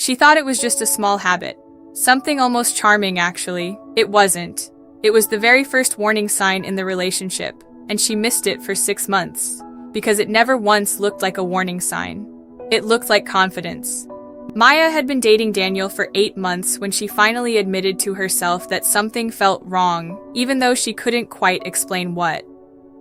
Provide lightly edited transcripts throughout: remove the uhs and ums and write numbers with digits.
She thought it was just a small habit. Something almost charming, actually. It wasn't. It was the very first warning sign in the relationship, and she missed it for 6 months. Because it never once looked like a warning sign. It looked like confidence. Maya had been dating Daniel for 8 months when she finally admitted to herself that something felt wrong, even though she couldn't quite explain what.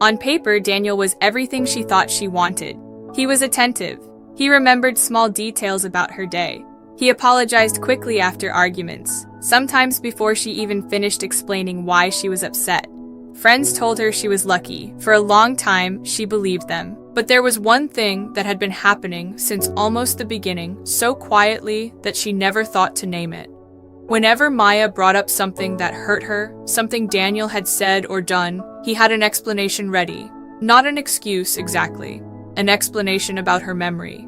On paper, Daniel was everything she thought she wanted. He was attentive. He remembered small details about her day. He apologized quickly after arguments, sometimes before she even finished explaining why she was upset. Friends told her she was lucky. For a long time, she believed them. But there was one thing that had been happening since almost the beginning, so quietly that she never thought to name it. Whenever Maya brought up something that hurt her, something Daniel had said or done, he had an explanation ready. Not an excuse, exactly. An explanation about her memory.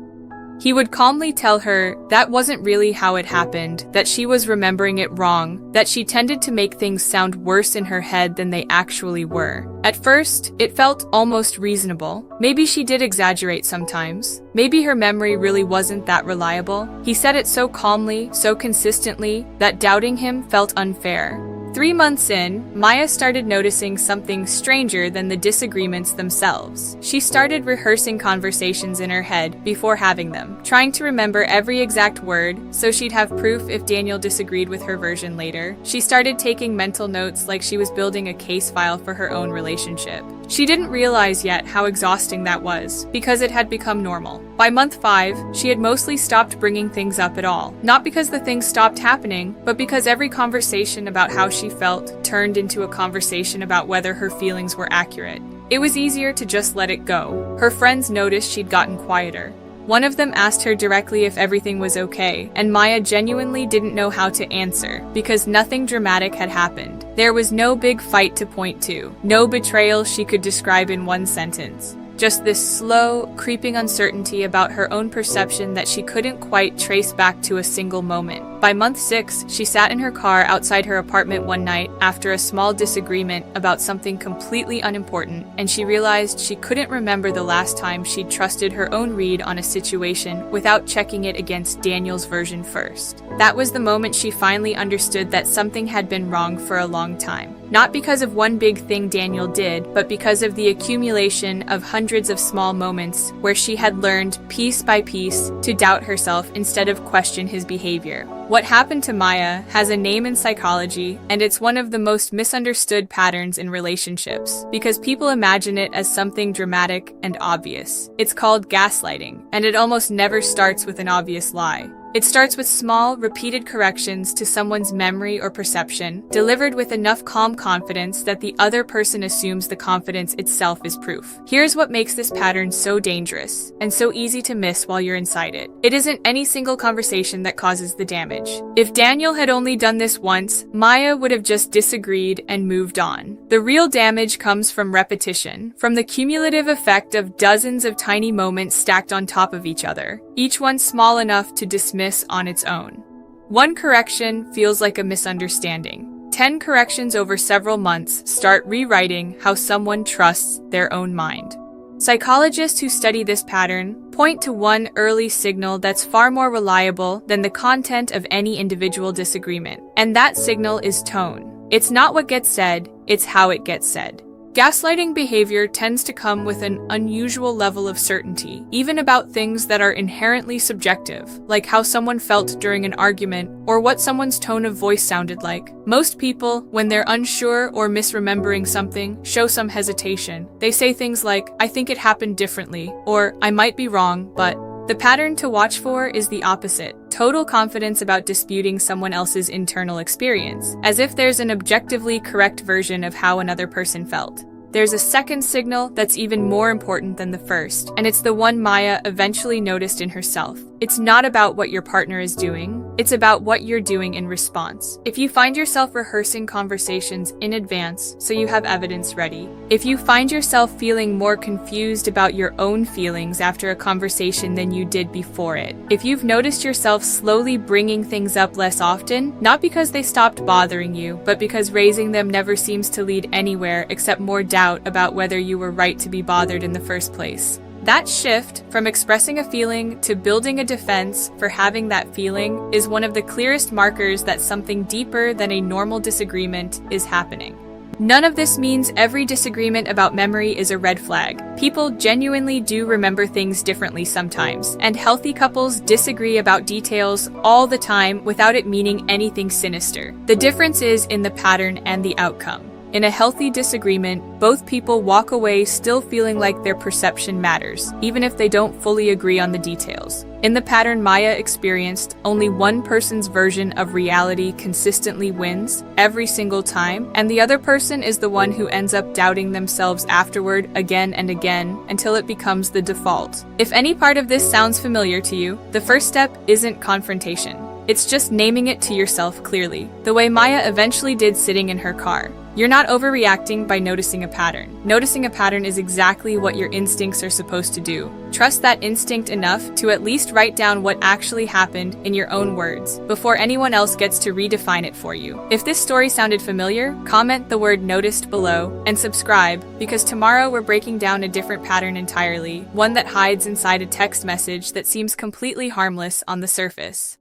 He would calmly tell her that wasn't really how it happened, that she was remembering it wrong, that she tended to make things sound worse in her head than they actually were. At first, it felt almost reasonable. Maybe she did exaggerate sometimes. Maybe her memory really wasn't that reliable. He said it so calmly, so consistently, that doubting him felt unfair. 3 months in, Maya started noticing something stranger than the disagreements themselves. She started rehearsing conversations in her head before having them, trying to remember every exact word so she'd have proof if Daniel disagreed with her version later. She started taking mental notes like she was building a case file for her own relationship. She didn't realize yet how exhausting that was, because it had become normal. By month 5, she had mostly stopped bringing things up at all. Not because the things stopped happening, but because every conversation about how she felt turned into a conversation about whether her feelings were accurate. It was easier to just let it go. Her friends noticed she'd gotten quieter. One of them asked her directly if everything was okay, and Maya genuinely didn't know how to answer, because nothing dramatic had happened. There was no big fight to point to, no betrayal she could describe in one sentence. Just this slow, creeping uncertainty about her own perception that she couldn't quite trace back to a single moment. By month 6, she sat in her car outside her apartment one night after a small disagreement about something completely unimportant, and she realized she couldn't remember the last time she'd trusted her own read on a situation without checking it against Daniel's version first. That was the moment she finally understood that something had been wrong for a long time. Not because of one big thing Daniel did, but because of the accumulation of hundreds of small moments where she had learned, piece by piece, to doubt herself instead of question his behavior. What happened to Maya has a name in psychology, and it's one of the most misunderstood patterns in relationships, because people imagine it as something dramatic and obvious. It's called gaslighting, and it almost never starts with an obvious lie. It starts with small, repeated corrections to someone's memory or perception, delivered with enough calm confidence that the other person assumes the confidence itself is proof. Here's what makes this pattern so dangerous, and so easy to miss while you're inside it. It isn't any single conversation that causes the damage. If Daniel had only done this once, Maya would have just disagreed and moved on. The real damage comes from repetition, from the cumulative effect of dozens of tiny moments stacked on top of each other, each one small enough to dismiss on its own. One correction feels like a misunderstanding. 10 corrections over several months start rewriting how someone trusts their own mind. Psychologists who study this pattern point to one early signal that's far more reliable than the content of any individual disagreement, and that signal is tone. It's not what gets said, it's how it gets said. Gaslighting behavior tends to come with an unusual level of certainty, even about things that are inherently subjective, like how someone felt during an argument or what someone's tone of voice sounded like. Most people, when they're unsure or misremembering something, show some hesitation. They say things like, "I think it happened differently," or "I might be wrong, but..." The pattern to watch for is the opposite. Total confidence about disputing someone else's internal experience, as if there's an objectively correct version of how another person felt. There's a second signal that's even more important than the first, and it's the one Maya eventually noticed in herself. It's not about what your partner is doing, it's about what you're doing in response. If you find yourself rehearsing conversations in advance so you have evidence ready, if you find yourself feeling more confused about your own feelings after a conversation than you did before it, if you've noticed yourself slowly bringing things up less often, not because they stopped bothering you, but because raising them never seems to lead anywhere except more doubt about whether you were right to be bothered in the first place, That shift from expressing a feeling to building a defense for having that feeling is one of the clearest markers that something deeper than a normal disagreement is happening. None of this means every disagreement about memory is a red flag. People genuinely do remember things differently sometimes, and healthy couples disagree about details all the time without it meaning anything sinister. The difference is in the pattern and the outcome. In a healthy disagreement, both people walk away still feeling like their perception matters, even if they don't fully agree on the details. In the pattern Maya experienced, only one person's version of reality consistently wins every single time, and the other person is the one who ends up doubting themselves afterward again and again until it becomes the default. If any part of this sounds familiar to you, the first step isn't confrontation. It's just naming it to yourself clearly, the way Maya eventually did sitting in her car. You're not overreacting by noticing a pattern. Noticing a pattern is exactly what your instincts are supposed to do. Trust that instinct enough to at least write down what actually happened in your own words before anyone else gets to redefine it for you. If this story sounded familiar, comment the word noticed below and subscribe, because tomorrow we're breaking down a different pattern entirely, one that hides inside a text message that seems completely harmless on the surface.